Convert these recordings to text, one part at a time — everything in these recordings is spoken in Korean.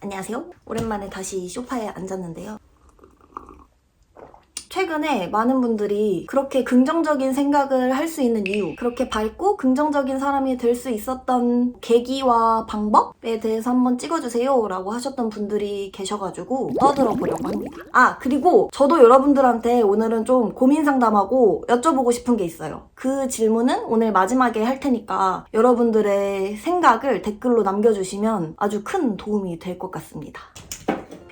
안녕하세요. 오랜만에 다시 소파에 앉았는데요. 최근에 많은 분들이 그렇게 긍정적인 생각을 할 수 있는 이유, 그렇게 밝고 긍정적인 사람이 될 수 있었던 계기와 방법에 대해서 한번 찍어주세요 라고 하셨던 분들이 계셔가지고 떠들어보려고 합니다. 그리고 저도 여러분들한테 오늘은 좀 고민 상담하고 여쭤보고 싶은 게 있어요. 그 질문은 오늘 마지막에 할 테니까 여러분들의 생각을 댓글로 남겨주시면 아주 큰 도움이 될 것 같습니다.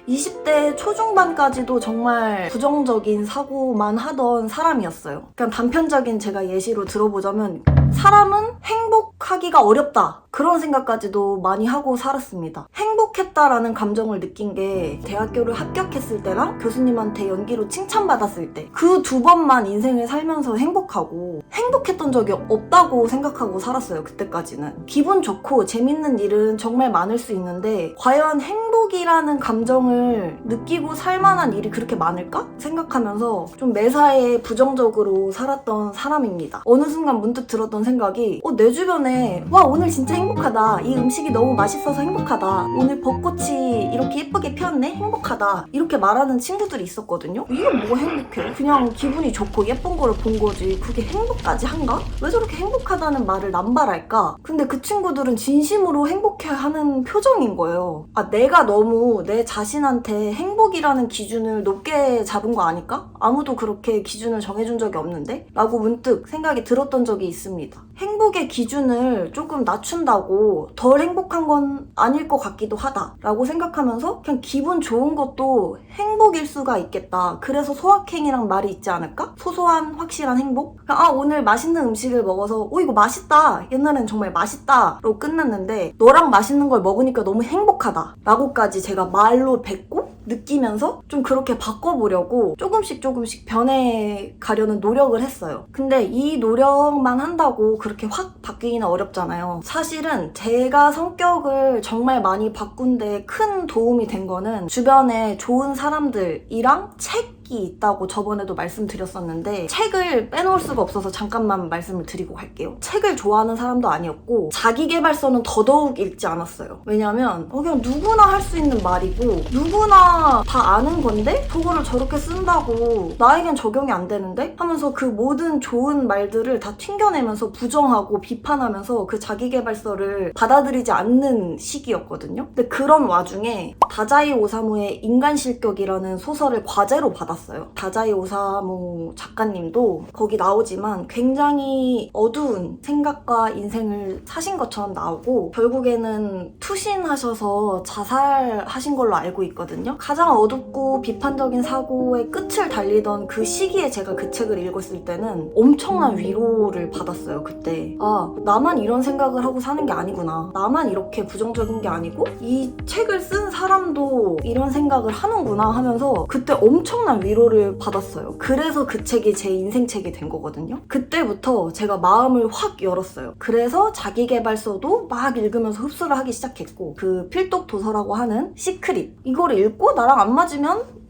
20대 초중반까지도 정말 부정적인 사고만 하던 사람이었어요. 그냥 단편적인 제가 예시로 들어보자면 사람은 행복하기가 어렵다. 그런 생각까지도 많이 하고 살았습니다. 행복했다라는 감정을 느낀 게 대학교를 합격했을 때랑 교수님한테 연기로 칭찬받았을 때 그 두 번만 인생을 살면서 행복했던 적이 없다고 생각하고 살았어요. 그때까지는. 기분 좋고 재밌는 일은 정말 많을 수 있는데 과연 행복이라는 감정을 느끼고 살만한 일이 그렇게 많을까? 생각하면서 좀 매사에 부정적으로 살았던 사람입니다. 어느 순간 문득 들었던 생각이 내 주변에 와 오늘 진짜 행복하다. 이 음식이 너무 맛있어서 행복하다. 오늘 벚꽃이 이렇게 예쁘게 피었네? 행복하다. 이렇게 말하는 친구들이 있었거든요. 이게 뭐 행복해? 그냥 기분이 좋고 예쁜 거를 본 거지. 그게 행복까지 한가? 왜 저렇게 행복하다는 말을 남발할까? 근데 그 친구들은 진심으로 행복해하는 표정인 거예요. 내가 너무 내 자신한테 행복이라는 기준을 높게 잡은 거 아닐까? 아무도 그렇게 기준을 정해준 적이 없는데? 라고 문득 생각이 들었던 적이 있습니다. 행복의 기준을 조금 낮춘다고 덜 행복한 건 아닐 것 같기도 하다 라고 생각하면서 그냥 기분 좋은 것도 행복일 수가 있겠다. 그래서 소확행이란 말이 있지 않을까? 소소한 확실한 행복? 오늘 맛있는 음식을 먹어서 이거 맛있다. 옛날엔 정말 맛있다 로 끝났는데 너랑 맛있는 걸 먹으니까 너무 행복하다 라고까지 제가 말로 뱉고 느끼면서 좀 그렇게 바꿔보려고 조금씩 변해가려는 노력을 했어요. 근데 이 노력만 한다고 그렇게 확 바뀌기는 어렵잖아요. 사실은 제가 성격을 정말 많이 바꾼 데 큰 도움이 된 거는 주변에 좋은 사람들이랑 책이 있다고 저번에도 말씀드렸었는데 책을 빼놓을 수가 없어서 잠깐만 말씀을 드리고 갈게요. 책을 좋아하는 사람도 아니었고 자기계발서는 더더욱 읽지 않았어요. 왜냐면 그냥 누구나 할 수 있는 말이고 누구나 다 아는 건데 그거를 저렇게 쓴다고 나에겐 적용이 안 되는데? 하면서 그 모든 좋은 말들을 다 튕겨내면서 부정하고 비판하면서 그 자기계발서를 받아들이지 않는 시기였거든요. 근데 그런 와중에 다자이 오사무의 인간실격이라는 소설을 과제로 받았어요. 다자이 오사무 작가님도 거기 나오지만 굉장히 어두운 생각과 인생을 사신 것처럼 나오고 결국에는 투신하셔서 자살하신 걸로 알고 있거든요. 가장 어둡고 비판적인 사고의 끝을 달리던 그 시기에 제가 그 책을 읽었을 때는 엄청난 위로를 받았어요. 그때 나만 이런 생각을 하고 사는 게 아니구나. 나만 이렇게 부정적인 게 아니고 이 책을 쓴 사람도 이런 생각을 하는구나 하면서 그때 엄청난 위로를 받았어요. 그래서 그 책이 제 인생책이 된 거거든요. 그때부터 제가 마음을 확 열었어요. 그래서 자기계발서도 막 읽으면서 흡수를 하기 시작했고 그 필독 도서라고 하는 시크릿 이거를 읽고 나랑 안 맞으면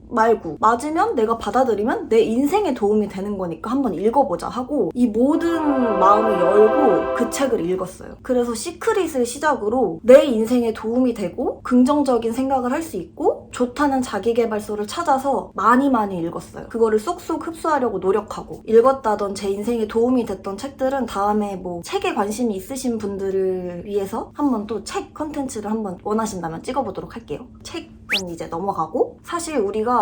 말고 맞으면 내가 받아들이면 내 인생에 도움이 되는 거니까 한번 읽어보자 하고 이 모든 마음을 열고 그 책을 읽었어요. 그래서 시크릿을 시작으로 내 인생에 도움이 되고 긍정적인 생각을 할 수 있고 좋다는 자기계발서를 찾아서 많이 읽었어요. 그거를 쏙쏙 흡수하려고 노력하고 읽었다던 제 인생에 도움이 됐던 책들은 다음에 책에 관심이 있으신 분들을 위해서 한번 또 책 컨텐츠를 한번 원하신다면 찍어보도록 할게요. 책은 이제 넘어가고 사실 우리가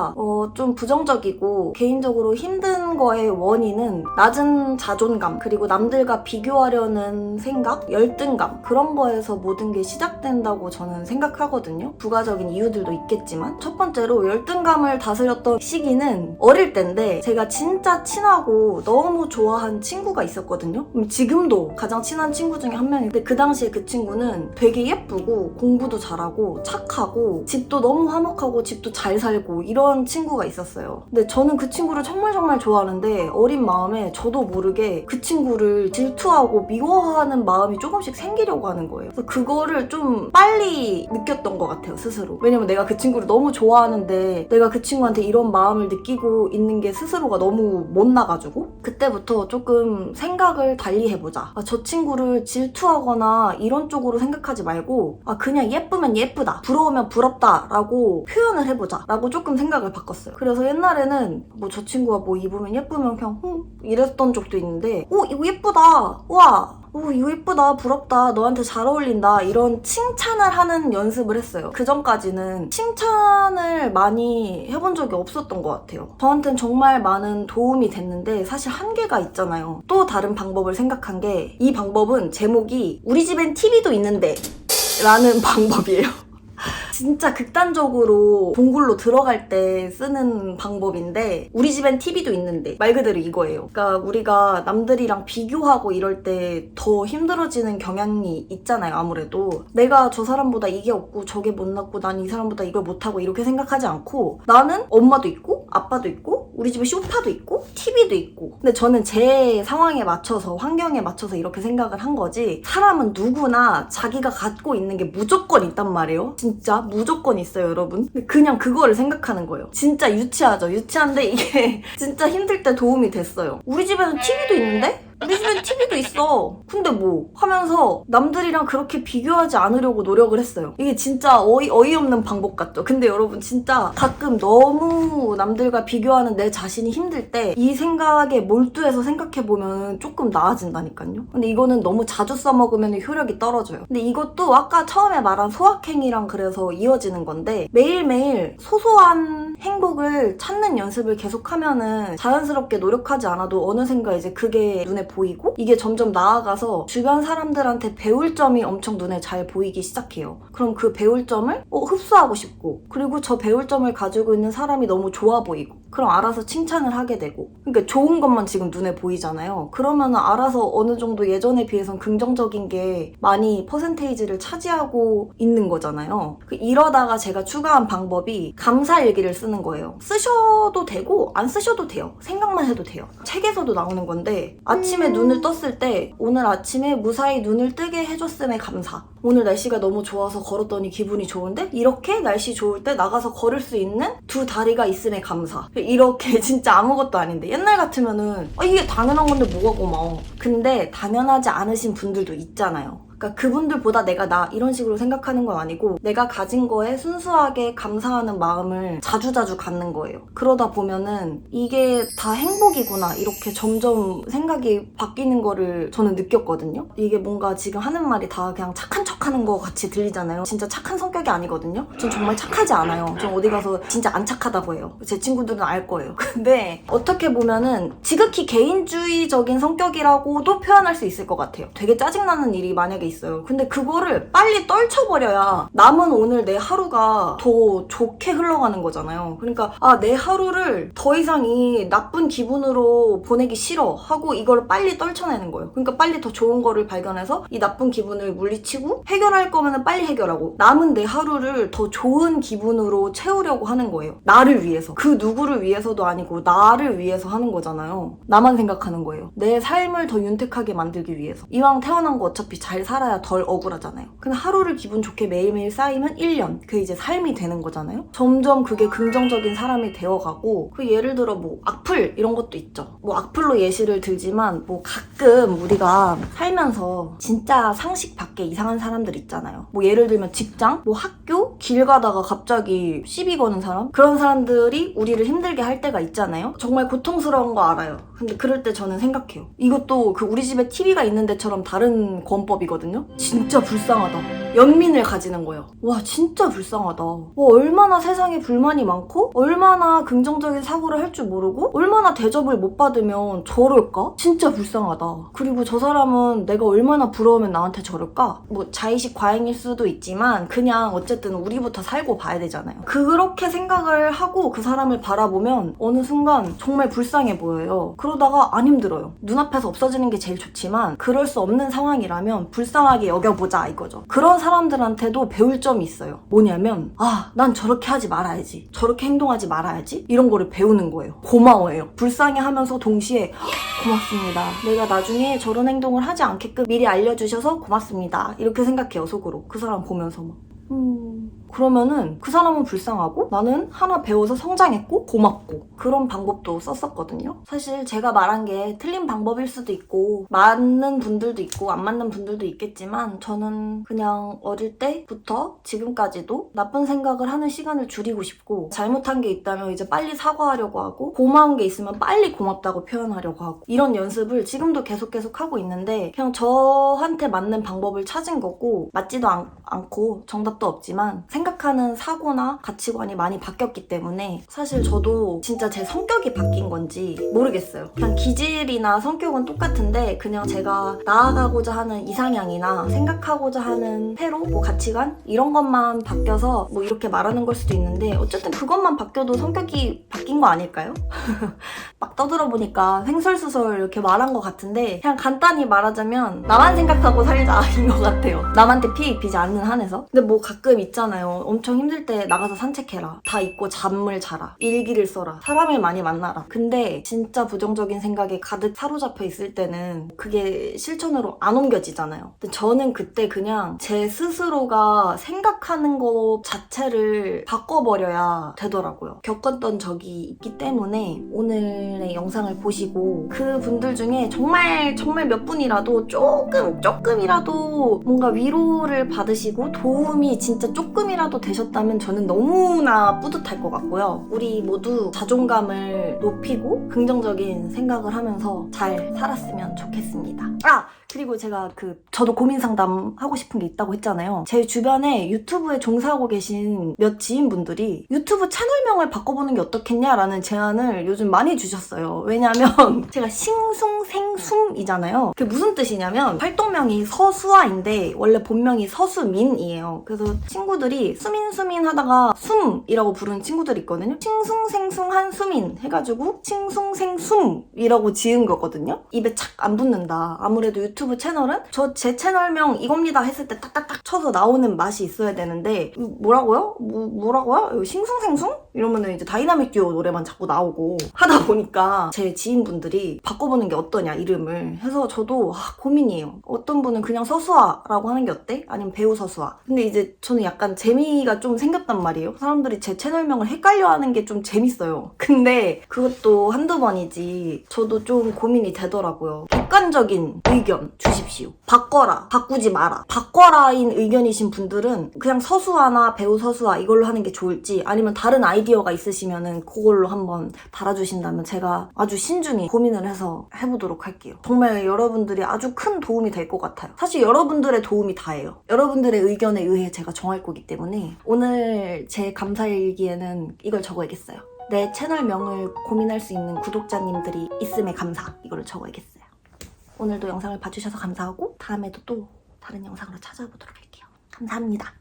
좀 부정적이고 개인적으로 힘든 거의 원인은 낮은 자존감 그리고 남들과 비교하려는 생각, 열등감 그런 거에서 모든 게 시작된다고 저는 생각하거든요. 부가적인 이유들도 있겠지만 첫 번째로 열등감을 다스렸던 시기는 어릴 때인데 제가 진짜 친하고 너무 좋아한 친구가 있었거든요. 지금도 가장 친한 친구 중에 한 명인데 그 당시에 그 친구는 되게 예쁘고 공부도 잘하고 착하고 집도 너무 너무 화목하고 집도 잘 살고 이런 친구가 있었어요. 근데 저는 그 친구를 정말 좋아하는데 어린 마음에 저도 모르게 그 친구를 질투하고 미워하는 마음이 조금씩 생기려고 하는 거예요. 그래서 그거를 좀 빨리 느꼈던 것 같아요, 스스로. 왜냐면 내가 그 친구를 너무 좋아하는데 내가 그 친구한테 이런 마음을 느끼고 있는 게 스스로가 너무 못나가지고 그때부터 조금 생각을 달리 해보자. 저 친구를 질투하거나 이런 쪽으로 생각하지 말고 그냥 예쁘면 예쁘다, 부러우면 부럽다 라고 표현을 해보자 라고 조금 생각을 바꿨어요. 그래서 옛날에는 뭐 저 친구가 뭐 입으면 예쁘면 그냥 이랬던 적도 있는데 이거 예쁘다, 우와 이거 예쁘다, 부럽다, 너한테 잘 어울린다 이런 칭찬을 하는 연습을 했어요. 그 전까지는 칭찬을 많이 해본 적이 없었던 것 같아요. 저한테는 정말 많은 도움이 됐는데 사실 한계가 있잖아요. 또 다른 방법을 생각한 게, 이 방법은 제목이 우리 집엔 TV도 있는데 라는 방법이에요. 진짜 극단적으로 동굴로 들어갈 때 쓰는 방법인데, 우리 집엔 TV도 있는데 말 그대로 이거예요. 그러니까 우리가 남들이랑 비교하고 이럴 때 더 힘들어지는 경향이 있잖아요. 아무래도 내가 저 사람보다 이게 없고 저게 못났고 난 이 사람보다 이걸 못하고 이렇게 생각하지 않고, 나는 엄마도 있고 아빠도 있고 우리 집에 소파도 있고 TV도 있고. 근데 저는 제 상황에 맞춰서, 환경에 맞춰서 이렇게 생각을 한 거지, 사람은 누구나 자기가 갖고 있는 게 무조건 있단 말이에요. 진짜 무조건 있어요, 여러분. 근데 그냥 그거를 생각하는 거예요. 진짜 유치하죠. 유치한데 이게 진짜 힘들 때 도움이 됐어요. 우리 집에는 TV도 있는데? 우리 집엔 TV도 있어. 근데 뭐? 하면서 남들이랑 그렇게 비교하지 않으려고 노력을 했어요. 이게 진짜 어이없는 방법 같죠? 근데 여러분 진짜 가끔 너무 남들과 비교하는 내 자신이 힘들 때 이 생각에 몰두해서 생각해보면 조금 나아진다니까요. 근데 이거는 너무 자주 써먹으면 효력이 떨어져요. 근데 이것도 아까 처음에 말한 소확행이랑 그래서 이어지는 건데, 매일매일 소소한 행복을 찾는 연습을 계속하면은 자연스럽게 노력하지 않아도 어느샌가 이제 그게 눈에 보이고, 이게 점점 나아가서 주변 사람들한테 배울 점이 엄청 눈에 잘 보이기 시작해요. 그럼 그 배울 점을 흡수하고 싶고, 그리고 저 배울 점을 가지고 있는 사람이 너무 좋아 보이고, 그럼 알아서 칭찬을 하게 되고, 그러니까 좋은 것만 지금 눈에 보이잖아요. 그러면 알아서 어느 정도 예전에 비해선 긍정적인 게 많이 퍼센테이지를 차지하고 있는 거잖아요. 이러다가 제가 추가한 방법이 감사일기를 쓰는 거예요. 쓰셔도 되고 안 쓰셔도 돼요. 생각만 해도 돼요. 책에서도 나오는 건데, 아침에 눈을 떴을 때 오늘 아침에 무사히 눈을 뜨게 해줬음에 감사. 오늘 날씨가 너무 좋아서 걸었더니 기분이 좋은데, 이렇게 날씨 좋을 때 나가서 걸을 수 있는 두 다리가 있음에 감사. 이렇게 진짜 아무것도 아닌데, 옛날 같으면은 이게 당연한 건데 뭐가 고마워. 근데 당연하지 않으신 분들도 있잖아요. 그러니까 그분들보다 내가 나 이런 식으로 생각하는 건 아니고, 내가 가진 거에 순수하게 감사하는 마음을 자주자주 갖는 거예요. 그러다 보면은 이게 다 행복이구나, 이렇게 점점 생각이 바뀌는 거를 저는 느꼈거든요. 이게 뭔가 지금 하는 말이 다 그냥 착한 척하는 거 같이 들리잖아요. 진짜 착한 성격이 아니거든요. 전 정말 착하지 않아요. 전 어디 가서 진짜 안 착하다고 해요. 제 친구들은 알 거예요. 근데 어떻게 보면은 지극히 개인주의적인 성격이라고도 표현할 수 있을 것 같아요. 되게 짜증나는 일이 만약에 있어요. 근데 그거를 빨리 떨쳐버려야 남은 오늘 내 하루가 더 좋게 흘러가는 거잖아요. 그러니까 내 하루를 더 이상 이 나쁜 기분으로 보내기 싫어 하고 이걸 빨리 떨쳐내는 거예요. 그러니까 빨리 더 좋은 거를 발견해서 이 나쁜 기분을 물리치고, 해결할 거면 빨리 해결하고, 남은 내 하루를 더 좋은 기분으로 채우려고 하는 거예요. 나를 위해서. 그 누구를 위해서도 아니고 나를 위해서 하는 거잖아요. 나만 생각하는 거예요. 내 삶을 더 윤택하게 만들기 위해서. 이왕 태어난 거 어차피 잘 살아야 덜 억울하잖아요. 근데 하루를 기분 좋게 매일매일 쌓이면 1년. 그게 이제 삶이 되는 거잖아요. 점점 그게 긍정적인 사람이 되어가고, 예를 들어 뭐 악플 이런 것도 있죠. 뭐 악플로 예시를 들지만, 뭐 가끔 우리가 살면서 진짜 상식 밖에 이상한 사람들 있잖아요. 뭐 예를 들면 직장, 뭐 학교, 길 가다가 갑자기 시비 거는 사람? 그런 사람들이 우리를 힘들게 할 때가 있잖아요. 정말 고통스러운 거 알아요. 근데 그럴 때 저는 생각해요. 이것도 그 우리 집에 TV가 있는 데처럼 다른 권법이거든요. 진짜 불쌍하다. 연민을 가지는 거예요. 와, 진짜 불쌍하다. 얼마나 세상에 불만이 많고, 얼마나 긍정적인 사고를 할 줄 모르고, 얼마나 대접을 못 받으면 저럴까? 진짜 불쌍하다. 그리고 저 사람은 내가 얼마나 부러우면 나한테 저럴까? 뭐 자의식 과잉일 수도 있지만 그냥 어쨌든 우리부터 살고 봐야 되잖아요. 그렇게 생각을 하고 그 사람을 바라보면 어느 순간 정말 불쌍해 보여요. 그러다가 안 힘들어요. 눈앞에서 없어지는 게 제일 좋지만, 그럴 수 없는 상황이라면 불쌍하게 여겨보자 이거죠. 그런 사람들한테도 배울 점이 있어요. 뭐냐면 난 저렇게 하지 말아야지, 저렇게 행동하지 말아야지, 이런 거를 배우는 거예요. 고마워해요. 불쌍해하면서 동시에 고맙습니다, 내가 나중에 저런 행동을 하지 않게끔 미리 알려주셔서 고맙습니다, 이렇게 생각해요. 속으로 그 사람 보면서 막 그러면은 그 사람은 불쌍하고 나는 하나 배워서 성장했고 고맙고, 그런 방법도 썼었거든요. 사실 제가 말한 게 틀린 방법일 수도 있고 맞는 분들도 있고 안 맞는 분들도 있겠지만, 저는 그냥 어릴 때부터 지금까지도 나쁜 생각을 하는 시간을 줄이고 싶고, 잘못한 게 있다면 이제 빨리 사과하려고 하고, 고마운 게 있으면 빨리 고맙다고 표현하려고 하고, 이런 연습을 지금도 계속 하고 있는데, 그냥 저한테 맞는 방법을 찾은 거고, 맞지도 않고 정답도 없지만 생각하는 사고나 가치관이 많이 바뀌었기 때문에, 사실 저도 진짜 제 성격이 바뀐 건지 모르겠어요. 그냥 기질이나 성격은 똑같은데 그냥 제가 나아가고자 하는 이상향이나 생각하고자 하는 태도, 뭐 가치관, 이런 것만 바뀌어서 뭐 이렇게 말하는 걸 수도 있는데, 어쨌든 그것만 바뀌어도 성격이 바뀐 거 아닐까요? 막 떠들어보니까 횡설수설 이렇게 말한 것 같은데, 그냥 간단히 말하자면 나만 생각하고 살자인 것 같아요. 남한테 피해 입히지 않는 한에서. 근데 뭐 가끔 있잖아요. 엄청 힘들 때 나가서 산책해라, 다 잊고 잠을 자라, 일기를 써라, 사람을 많이 만나라. 근데 진짜 부정적인 생각에 가득 사로잡혀 있을 때는 그게 실천으로 안 옮겨지잖아요. 근데 저는 그때 그냥 제 스스로가 생각하는 것 자체를 바꿔버려야 되더라고요. 겪었던 적이 있기 때문에 오늘의 영상을 보시고 그 분들 중에 정말 몇 분이라도 조금이라도 뭔가 위로를 받으시고 도움이 진짜 조금이라도 되셨다면 저는 너무나 뿌듯할 것 같고요. 우리 모두 자존감을 높이고 긍정적인 생각을 하면서 잘 살았으면 좋겠습니다. 그리고 제가 저도 고민 상담 하고 싶은 게 있다고 했잖아요. 제 주변에 유튜브에 종사하고 계신 몇 지인분들이 유튜브 채널명을 바꿔보는 게 어떻겠냐라는 제안을 요즘 많이 주셨어요. 왜냐면 제가 싱숭생숭이잖아요. 그게 무슨 뜻이냐면 활동명이 서수아인데 원래 본명이 서수민이에요. 그래서 친구들이 수민 하다가 숨이라고 부르는 친구들이 있거든요. 싱숭생숭한 수민 해가지고 싱숭생숨이라고 지은 거거든요. 입에 착 안 붙는다. 아무래도 유튜브 채널은 제 채널명 이겁니다 했을 때 딱딱딱 쳐서 나오는 맛이 있어야 되는데, 뭐라고요? 뭐라고요? 싱숭생숭? 이러면은 이제 다이나믹 듀오 노래만 자꾸 나오고 하다 보니까 제 지인분들이 바꿔보는 게 어떠냐 이름을 해서 저도 고민이에요. 어떤 분은 그냥 서수아라고 하는 게 어때? 아니면 배우 서수아. 근데 이제 저는 약간 재미가 좀 생겼단 말이에요. 사람들이 제 채널명을 헷갈려하는 게 좀 재밌어요. 근데 그것도 한두 번이지 저도 좀 고민이 되더라고요. 객관적인 의견 주십시오. 바꿔라, 바꾸지 마라. 바꿔라인 의견이신 분들은 그냥 서수아나 배우 서수아 이걸로 하는 게 좋을지, 아니면 다른 아이디어가 있으시면은 그걸로 한번 달아주신다면 제가 아주 신중히 고민을 해서 해보도록 할게요. 정말 여러분들이 아주 큰 도움이 될 것 같아요. 사실 여러분들의 도움이 다예요. 여러분들의 의견에 의해 제가 정할 거기 때문에 오늘 제 감사일기에는 이걸 적어야겠어요. 내 채널명을 고민할 수 있는 구독자님들이 있음에 감사, 이거를 적어야겠어요. 오늘도 영상을 봐주셔서 감사하고 다음에도 또 다른 영상으로 찾아보도록 할게요. 감사합니다.